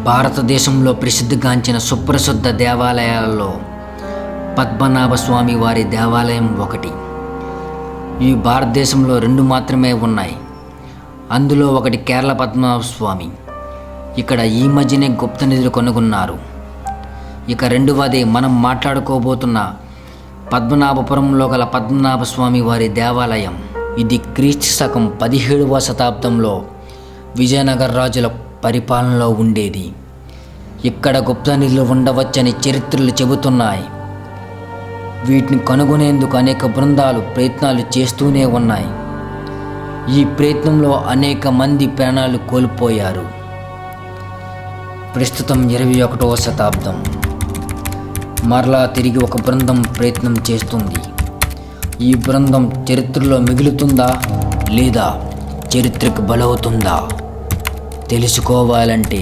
భారతదేశంలో ప్రసిద్ధిగాంచిన సుప్రసిద్ధ దేవాలయాలలో పద్మనాభ స్వామి వారి దేవాలయం ఒకటి. ఈ భారతదేశంలో 2 మాత్రమే ఉన్నాయి. అందులో ఒకటి కేరళ పద్మనాభ స్వామి. ఇక్కడ ఈ మధ్యనే గుప్త నిధులు కనుగొన్నారు. ఇక రెండవది మనం మాట్లాడుకోబోతున్న పద్మనాభపురంలో గల పద్మనాభ స్వామి వారి దేవాలయం. ఇది క్రీస్తు శకం 17వ శతాబ్దంలో విజయనగర రాజుల పరిపాలనలో ఉండేది. ఇక్కడ గుప్త నిధులు ఉండవచ్చని చరిత్రలు చెబుతున్నాయి. వీటిని కనుగొనేందుకు అనేక బృందాలు ప్రయత్నాలు చేస్తూనే ఉన్నాయి. ఈ ప్రయత్నంలో అనేక మంది ప్రాణాలు కోల్పోయారు. ప్రస్తుతం 21వ శతాబ్దం. మరలా తిరిగి ఒక బృందం ప్రయత్నం చేస్తుంది. ఈ బృందం చరిత్రలో మిగులుతుందా లేదా చరిత్రకు బలవుతుందా తెలుసుకోవాలంటే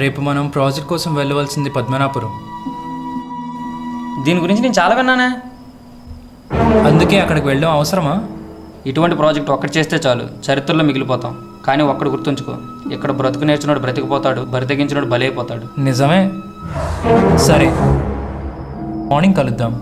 రేపు మనం ప్రాజెక్ట్ కోసం వెళ్ళవలసింది పద్మనాభపురం. దీని గురించి నేను చాలా విన్నానే. అందుకే అక్కడికి వెళ్ళడం అవసరమా? ఇటువంటి ప్రాజెక్ట్ ఒక్కటి చేస్తే చాలు, చరిత్రలో మిగిలిపోతాం. కానీ ఒక్కడు గుర్తుంచుకో, ఇక్కడ బ్రతుకు నేర్చున్నాడు బ్రతికిపోతాడు, బరితెగించినాడు బలైపోతాడు. నిజమే. సరే, మార్నింగ్ కలుద్దాం.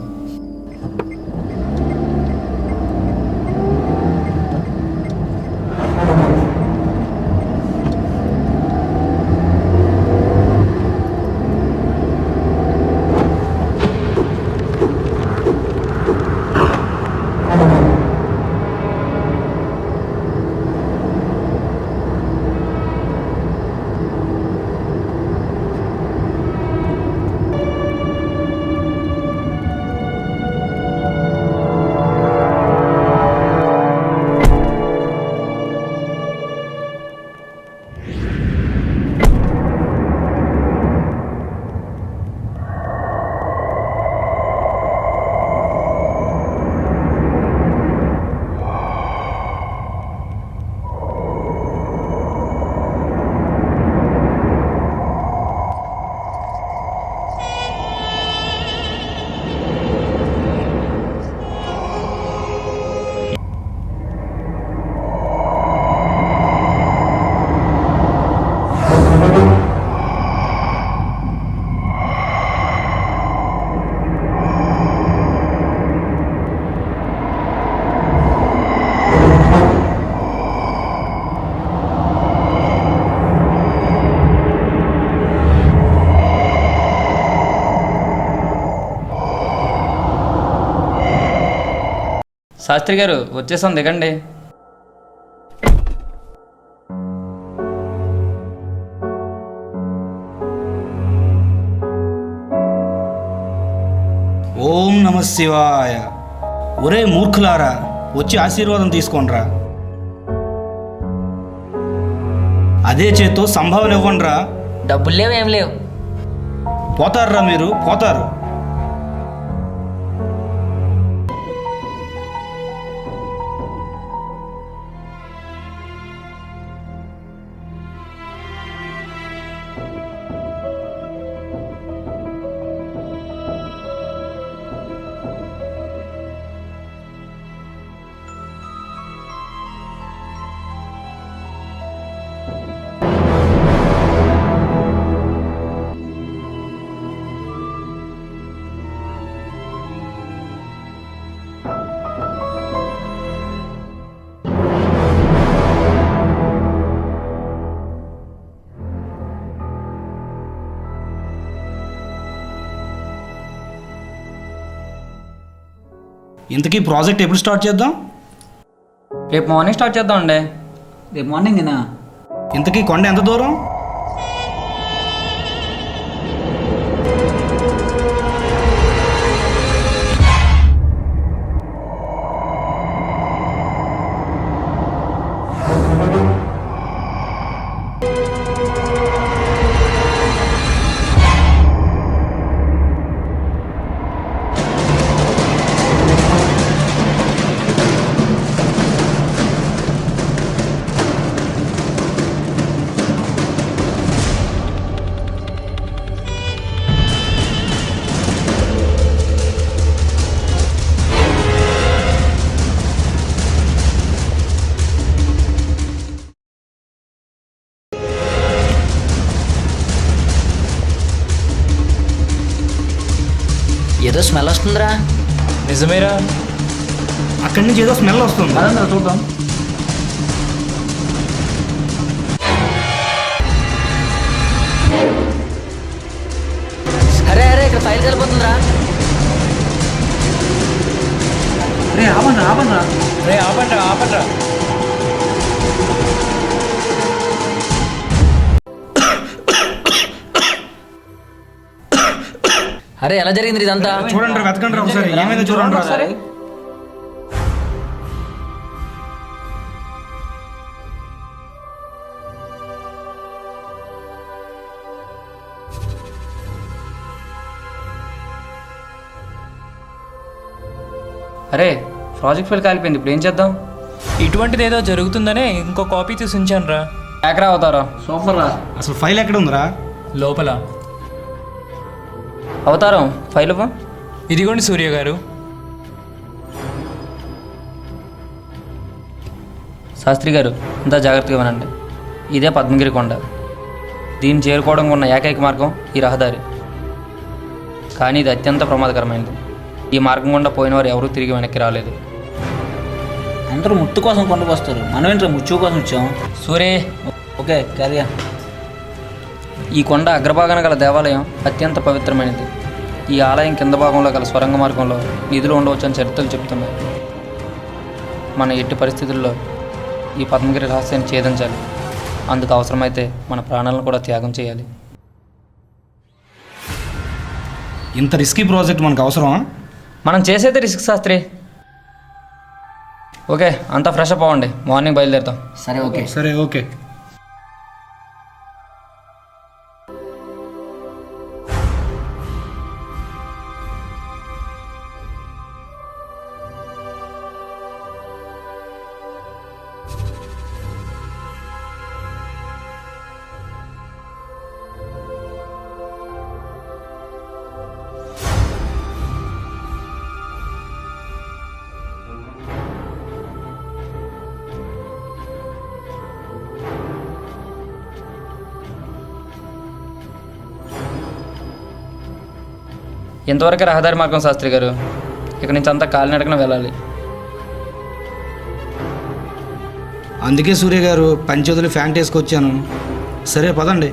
శాస్త్రి గారు వచ్చేసాం, దిగండి. ఓం నమ శివాయ. ఒరే మూర్ఖులారా, వచ్చి ఆశీర్వాదం తీసుకోండిరా. అదే చేత్తో సంభావన ఇవ్వండిరా. డబ్బులు లేవు, ఏం లేవు. పోతారురా మీరు, పోతారు. ఇంతకీ ప్రాజెక్ట్ ఎప్పుడు స్టార్ట్ చేద్దాం? రేపు మార్నింగ్ స్టార్ట్ చేద్దామండి. రేపు మార్నింగేనా? ఇంతకీ కొండ ఎంత దూరం? ఏదో స్మెల్ వస్తుందిరా. నిజమేరా? అక్కడి నుంచి ఏదో స్మెల్ వస్తుంది. అదంతా చూద్దాం. అరే అరే, ఇక్కడ ఫైల్ కలిపోతుందిరా. రే ఆపండ్రా ఆపండ్రా. అరే, ఎలా జరిగింది ఇదంతా? చూడండి, వెతకండి ఒకసారి, ఏమైందో చూడండి ఒకసారి. అరే, ప్రాజెక్ట్ ఫైల్ కాలిపోయింది, ఇప్పుడు ఏం చేద్దాం? ఇటువంటిది ఏదో జరుగుతుందనే ఇంకో కాపీ తీసి ఉంచాను రా. ఎక్కడా అవుతారా? సూపర్ రా. అసలు ఫైల్ ఎక్కడ ఉందిరా? లోపల. అవతారం ఫైల్ ఇవ్వు. ఇదిగోండి సూర్య గారు. శాస్త్రి గారు, ఇంత జాగ్రత్తగా వినండి. ఇదే పద్మగిరి కొండ. దీన్ని చేరుకోవడం ఉన్న ఏకైక మార్గం ఈ రహదారి. కానీ ఇది అత్యంత ప్రమాదకరమైనది. ఈ మార్గం గుండా పోయిన వారు ఎవరూ తిరిగి వెనక్కి రాలేదు. అందరూ ముత్తు కోసం కొండకు వస్తారు, మనం ఏంటో ముచ్చు కోసం వచ్చాం. సూరే, ఓకే క్యారియా. ఈ కొండ అగ్రభాగాన గల దేవాలయం అత్యంత పవిత్రమైనది. ఈ ఆలయం కింద భాగంలో గల స్వరంగ మార్గంలో నిధులు ఉండవచ్చని చరిత్రలు చెప్తున్నాయి. మన ఎట్టి పరిస్థితుల్లో ఈ పద్మగిరి రహస్యాన్ని ఛేదించాలి. అందుకు అవసరమైతే మన ప్రాణాలను కూడా త్యాగం చేయాలి. ఇంత రిస్కీ ప్రాజెక్ట్ మనకు అవసరమా? మనం చేసేది రిస్క్ శాస్త్రి. ఓకే, అంతా ఫ్రెష్ అప్ అవ్వండి, మార్నింగ్ బయలుదేరుతాం. సరే ఓకే. సరే ఓకే. ఇంతవరకు రహదారి మార్గం శాస్త్రి గారు. ఇక్కడి నుంచి అంతా కాలినడకన వెళ్ళాలి. అందుకే సూర్య గారు పంచొదులు ఫ్యాంట్ వేసుకొచ్చాను. సరే పదండి.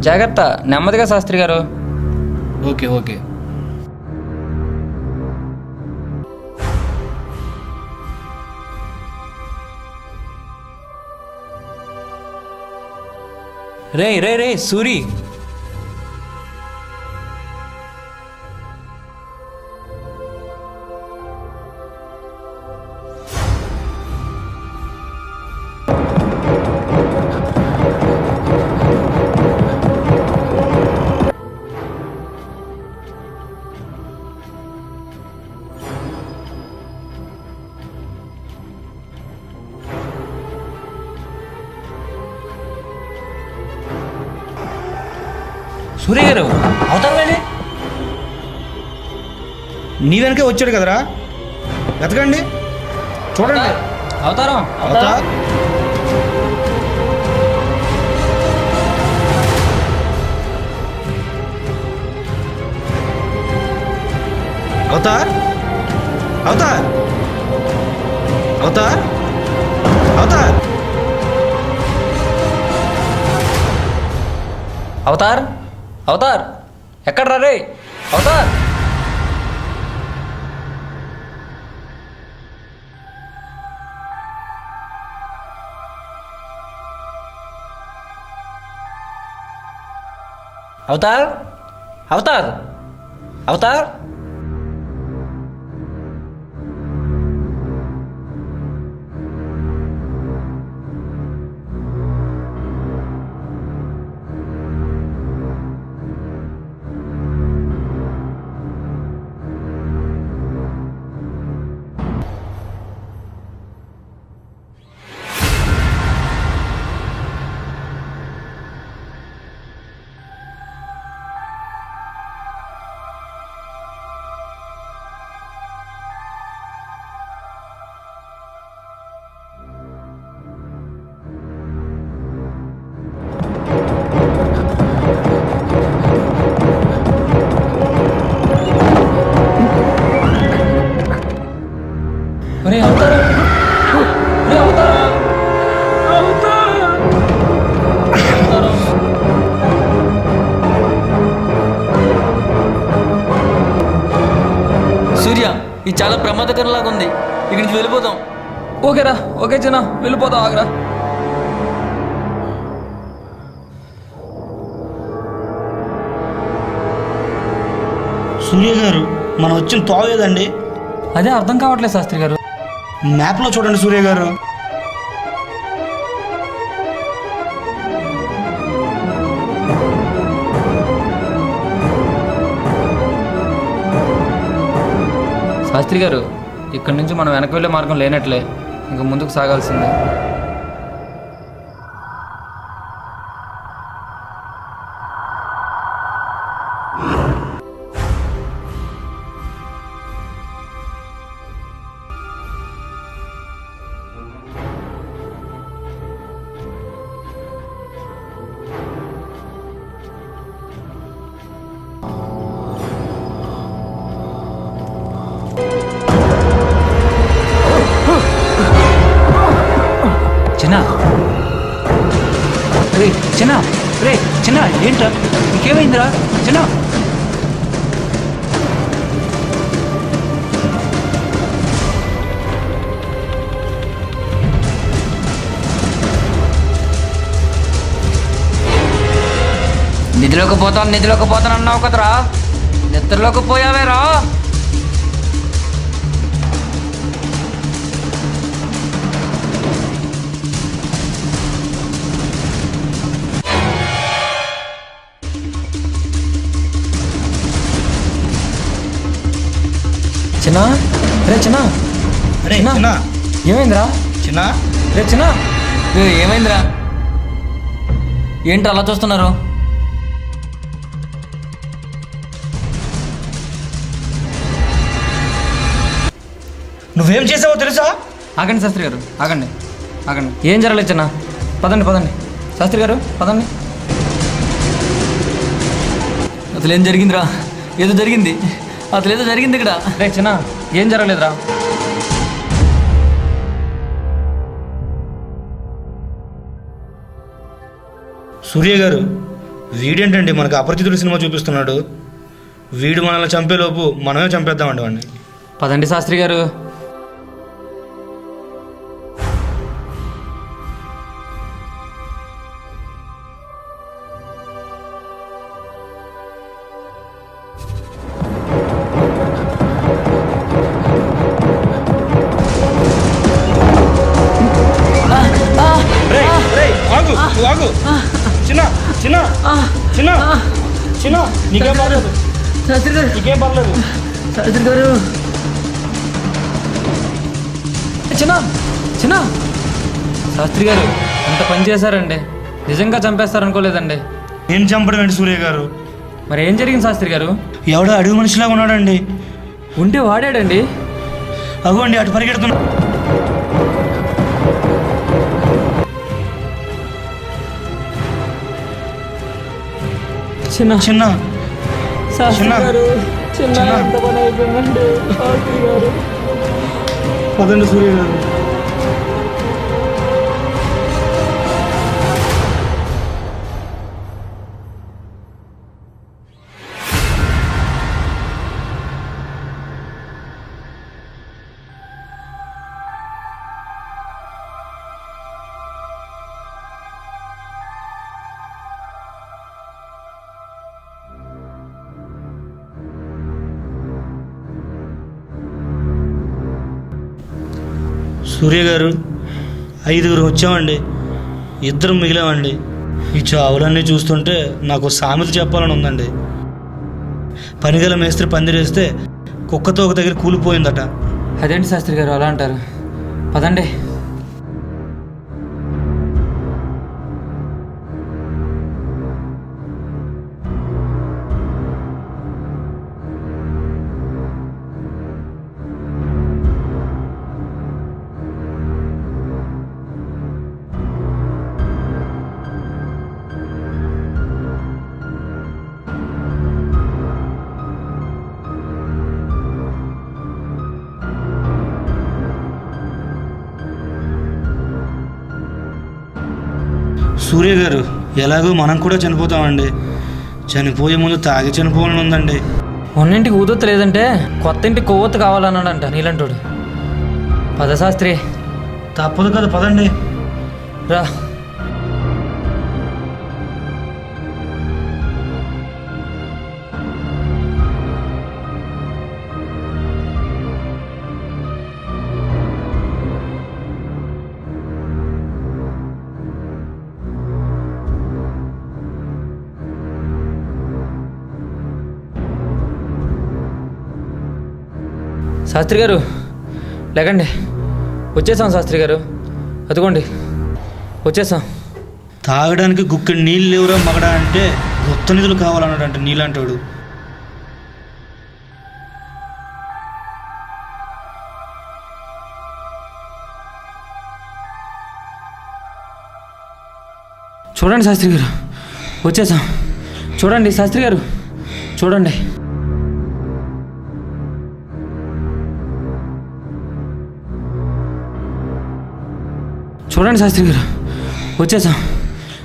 జాగ్రత్త, నెమ్మదిగా శాస్త్రి గారు. Okay okay. రే రే రే సూరి, సూర్య గారు అవుతారండి. నీ వెనకే వచ్చాడు కదరా, వెతకండి, చూడండి. అవతారం. అవతార్, అవతార్, అవతార్, అవతార్, అవతార్, అవతార్, అవతార్, ఎక్కడ రా రే అవతార్? అవతార్, అవతార్, అవతార్. ఒరే అవతారం, ఒరే అవతారం, సూర్య, ఇది చాలా ప్రమాదకరంలాగా ఉంది. ఇక్కడి నుంచి వెళ్ళిపోదాం. ఓకేరా, ఓకే చిన్న, వెళ్ళిపోతాం, ఆగరా. సూర్య గారు మనం వచ్చిన తోవేదండి. అదే అర్థం కావట్లేదు శాస్త్రి గారు. మ్యాప్లో చూడండి సూర్య గారు. శాస్త్రి గారు, ఇక్కడి నుంచి మనం వెనక్కి వెళ్ళే మార్గం లేనట్లే, ఇంక ముందుకు సాగాల్సిందే. చిన్న, రే చిన్న, రే చిన్న, ఏంట్రా నీకేమైందిరా చిన్న? నిధిలోకి పోతాను అన్నావు కదరా, నిద్రలోకి పోయావేరా? చిన్న, రే చిన్న, అరే చిన్న. చిన్న, ఏమైందిరా? చిన్న, రే చిన్న, ఏమైందిరా? ఏంటి అలా చూస్తున్నారు? నువ్వేం చేసావో తెలుసా? ఆగండి శాస్త్రి గారు, ఆగండి, ఆగండి. ఏం జరగలేదు చిన్న, పదండి పదండి. శాస్త్రి గారు పదండి. అసలు ఏం జరిగిందిరా? ఏదో జరిగింది, అసలు ఏదో జరిగింది ఇక్కడ. రే చిన్న, ఏం జరగలేదురా. సూర్య గారు వీడేంటండి మనకు అపరిచితుడు సినిమా చూపిస్తున్నాడు. వీడు మనల్ని చంపేలోపు మనమే చంపేద్దామండి వాడిని. పదండి శాస్త్రి గారు. ఆగు ఆగు, చిన్న చిన్న చిన్న చిన్న, నీకేం పర్లేదు, శాస్త్రి గారు, నీకేం పర్లేదు. శాస్త్రి గారు, చిన్న చిన్న. శాస్త్రి గారు ఎంత పని చేశారండి, నిజంగా చంపేస్తారనుకోలేదండి. ఏం చంపడం ఏంటి సూర్య గారు? మరి ఏం జరిగింది శాస్త్రి గారు? ఎవడో అడవి మనిషిలాగా ఉన్నాడండి. ఉంటే వాడాడండి. అగోండి అటు పరిగెడుతున్నా. చిన్న చిన్న శాస్త్రి చిన్న. గారు, చిన్న చిన్న. ఎంత పని అయిపోయిందండి శాస్త్రి గారు. పదండి సూర్య గారు. సూర్య గారు, 5గురు వచ్చామండి, 2 మిగిలామండి. ఈ చావులన్నీ చూస్తుంటే నాకు సామెత చెప్పాలని ఉందండి. పనిగల మేస్త్రి పందిరేస్తే కుక్కతో ఒక దగ్గర కూలిపోయిందట. అదేంటి శాస్త్రి గారు అలా అంటారు? పదండి. సూర్య గారు, ఎలాగో మనం కూడా చనిపోతామండి. చనిపోయే ముందు తాగి చనిపోవాలని ఉందండి. ఉన్నింటికి ఊదొత్తు లేదంటే కొత్త ఇంటికి కొవ్వొత్తు కావాలన్నాడంట నీలంటోడు. పద శాస్త్రి. తప్పదు కదా, పదండి. రా. శాస్త్రి గారు లేకండి, వచ్చేసాం శాస్త్రి గారు. అదిగోండి వచ్చేసాం. తాగడానికి గుక్కెడు నీళ్ళు లేవురా మగడా అంటే గుత్త నిధులు కావాలన్నాడంట నీళ్ళంటాడు. చూడండి శాస్త్రి గారు, వచ్చేసాం. చూడండి శాస్త్రి గారు, చూడండి. చూడండి శాస్త్రి గారు, వచ్చేసాం.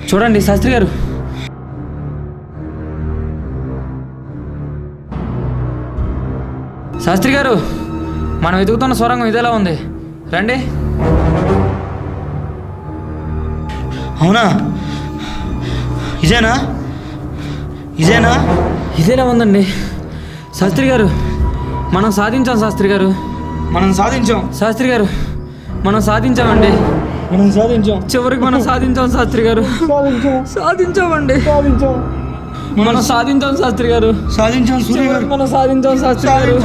చూడండి శాస్త్రి గారు. శాస్త్రి గారు, మనం వెతుకుతున్న సొరంగం ఇదేలా ఉంది, రండి. అవునా? ఇదేనా? ఇదేనా? ఇదేలా ఉందండి శాస్త్రి గారు. మనం సాధించాం శాస్త్రి గారు. మనం సాధించాం శాస్త్రి గారు, మనం సాధించామండి. మనం సాధించాం. చివరికి మనం సాధించాం శాస్త్రి గారు. సాధించామండి. మనం సాధించాం శాస్త్రి గారు. సాధించాం సూర్య గారు. మనం సాధించాం శాస్త్రి గారు.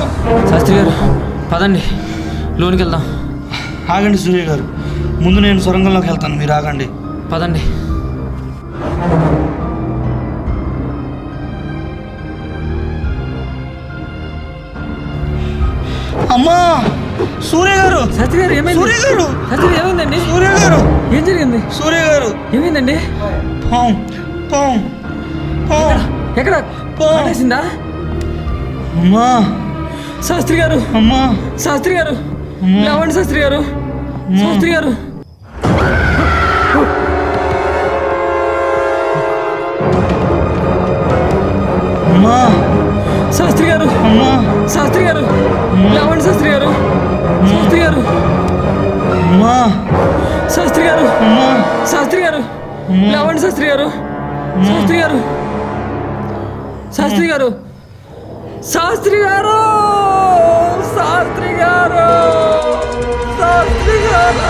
శాస్త్రి గారు పదండి, లోనికి వెళ్దాం. ఆగండి సూర్య గారు, ముందు నేను సొరంగంలోకి వెళ్తాను, మీరు ఆగండి. పదండి. అమ్మా సూర్య గారు. శాస్త్రి గారు ఏమైంది? సూర్య గారు. శాస్త్రి గారు ఏమైందండి? సూర్య గారు. ఏం జరిగింది? సూర్య గారు. ఏమైందండి? పాం పాం పాం. ఎక్కడ పడేసిందా? అమ్మా శాస్త్రి గారు. అమ్మా శాస్త్రి గారు అమ్మా. లేవండి శాస్త్రి గారు. శాస్త్రి గారు. అమ్మా శాస్త్రి గారు అమ్మా శాస్త్రి గారు లేవండి శాస్త్రి గారు శాస్త్రి గారు అమ్మా శాస్త్రి గారు అమ్మా శాస్త్రి గారు లేవండి శాస్త్రి గారు శాస్త్రి గారు శాస్త్రి గారు శాస్త్రి గారు శాస్త్రి గారు శాస్త్రి గారు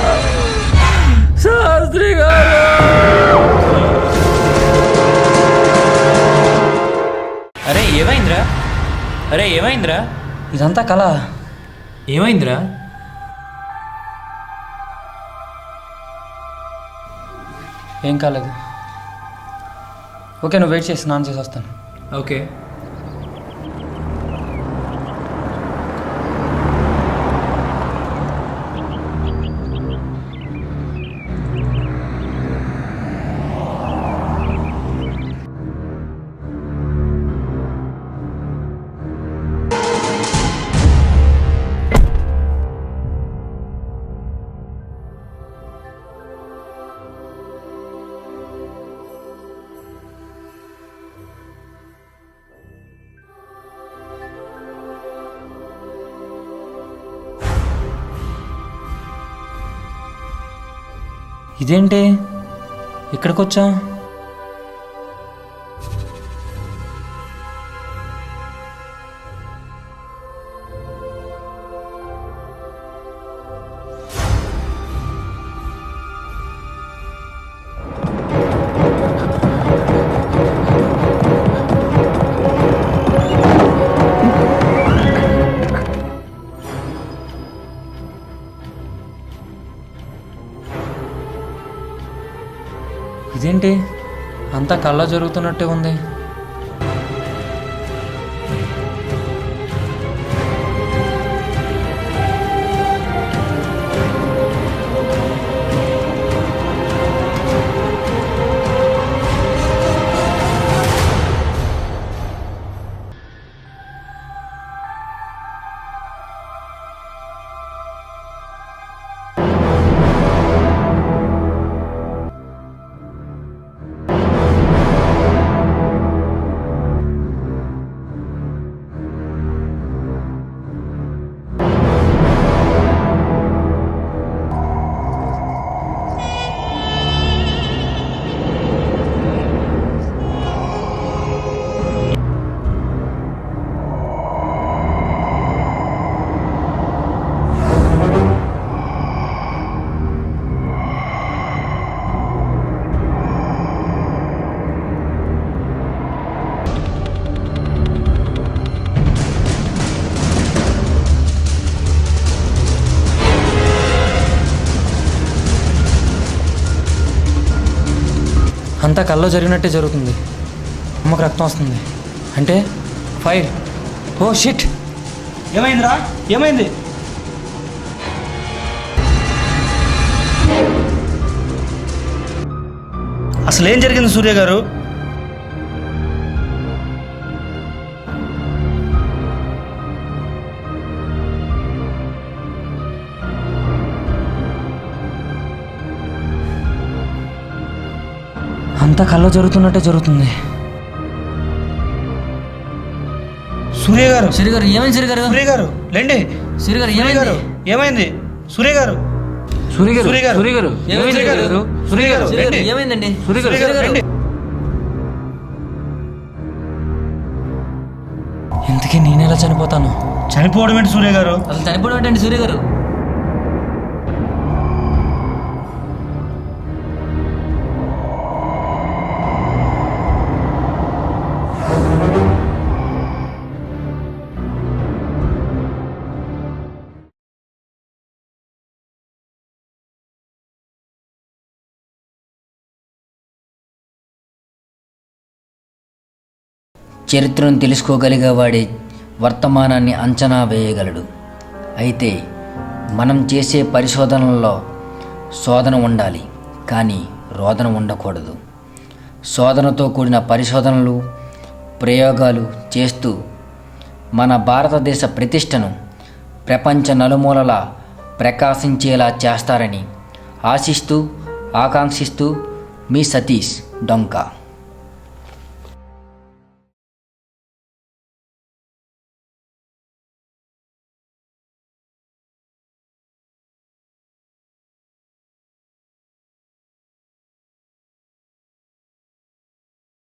శాస్త్రి గారు అరే ఏమైందిరా? అరే ఏమైందిరా? ఇదంతా కళ. ఏమైందిరా? ఏం కాలేదు. ఓకే, నువ్వు వెయిట్ చేసి స్నానం చేసి వస్తాను. ఓకే. ఇదేంటి ఇక్కడికి వచ్చా? ఇదేంటి అంతా కళ్ళ జరుగుతున్నట్టే ఉంది. అంతా కల్లో జరిగినట్టే జరుగుతుంది. అమ్మకు రక్తం వస్తుంది అంటే ఫైర్. Oh shit! ఏమైందిరా? ఏమైంది? అసలు ఏం జరిగింది సూర్య గారు? అంతా కల్లో జరుగుతున్నట్టే జరుగుతుంది. సూర్య గారు, సూర్య గారు ఏమైంది? సూర్య గారు, సూర్య గారు లేండి. సూర్య గారు సూర్య ఏమైంది? గారు ఏమైంది? సూర్య గారు, సూర్య గారు, సూర్య గారు, సూర్య గారు, ఏమైంది? సూర్య గారు, సూర్య గారు సూర్య గారు రండి. ఏమైందండి? సూర్య గారు, సూర్య గారు రండి. ఇంతకీ నేను ఎలా చనిపోతాను? చనిపోవడం ఏంటి సూర్య గారు? అసలు చనిపోవడం ఏంటండి సూర్య గారు? చరిత్రను తెలుసుకోగలిగేవాడే వర్తమానాన్ని అంచనా వేయగలడు. అయితే మనం చేసే పరిశోధనల్లో శోధన ఉండాలి, కానీ రోదన ఉండకూడదు. శోధనతో కూడిన పరిశోధనలు, ప్రయోగాలు చేస్తూ మన భారతదేశ ప్రతిష్టను ప్రపంచ నలుమూలలా ప్రకాశించేలా చేస్తారని ఆశిస్తూ ఆకాంక్షిస్తూ మీ సతీష్ డొంకా.